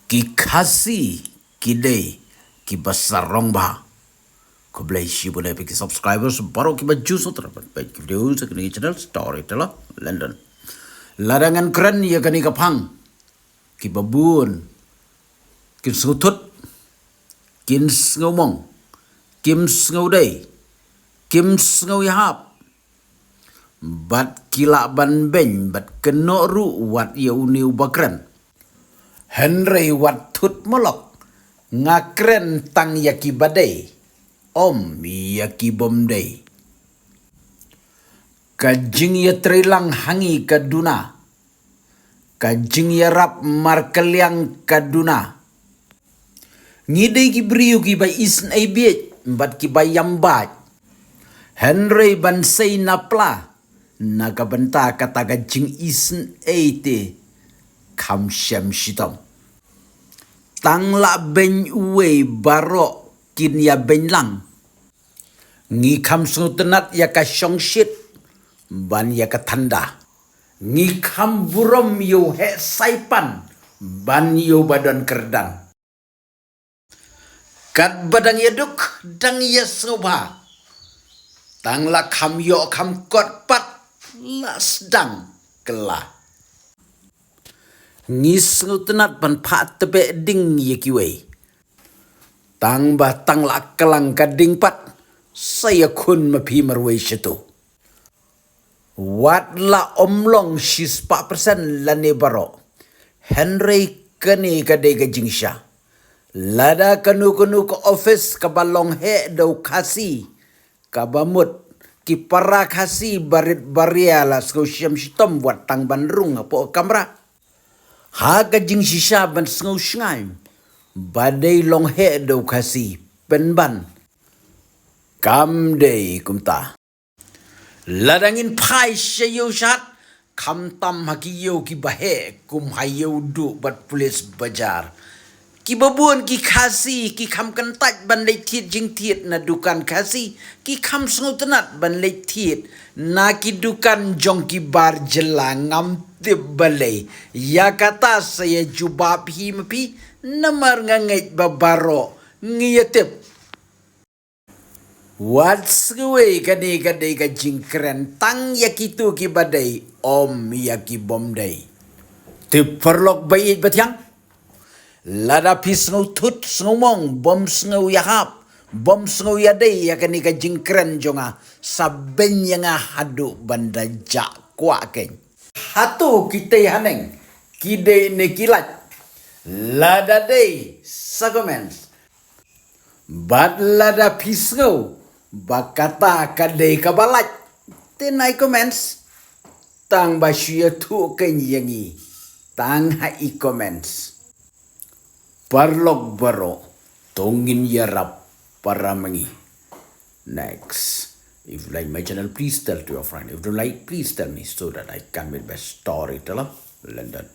ki khasi ki day ki basarong ba ko blai shi boleh ki subscribers baru ki baju so terdapat baik video sekini channel Storyteller London larangan keren ya kani kapang ki babun kin sutut kin ngomong kim ngau day kim ngau yahap bat kila ban ben bat keno ru wat ya uniu bakran Henry wat tut molok ngakren tang yaki badai om yaki bomdai kajing ya trilang hangi kaduna kajing ya rap markeliang kaduna ngidai ki briu ki ba isn aibiet bat ki ba yambat Henry ban say napla nakabenta kata kajing isn aite kam syam shitam tang la ben uwe baro kin ya ben lang ngi kam sutenat ya ka syong shit ban ya ka tanda ngi kam burom yo he saipan ban yo badan kerdang kat badang ya duk dang ya soba tang la kam yo kam kot pat la sedang kelah ngis ngutenat pan pat tepe ding yekiwe tang ba tang la kelang kading pat saya kun mapi marwe situ wat la omlong 4% lane baro Henry kene kade gajingsha lada kanu ke office kabalong he do kasi kabamut ki para kasi barit bariala skosyam shitom buat tang bandrung apo kamera Haga jing sisa ban sengau sengay badai long he do kasi penban kam day kumta ladangin pai sayo shat kam tam hakiyo ki bahe kum hayo du bat pulis bajar ki babuan ki kasi ki kam kentat ban lei tiet jing tiet na dukan kasi ki kam sengau tenat ban lei tiet na ki dukan jong ki bar jelang ngam tip balai ya kata saya jubab himpi namar ngangait babaro ngiyatip what's way kani ka jingkren tang yakitu ki badai om yaki bomdai tip perlok bayit batyang lada pis ngau tut ngomong bom ngau yahap bom ngau yadai yakani ka jingkren jonga saben yang hadu banda jak kwa ken hatu kita haneng kide ne kilat lada day sagomens bad lada pisngo bakata kade kabalat tenai comments tang basya tu ken yangi tang hai comments parlok baro tongin yarap paramangi next. If you like my channel, please tell to your friend. If you don't like, please tell me so that I can be the best storyteller London.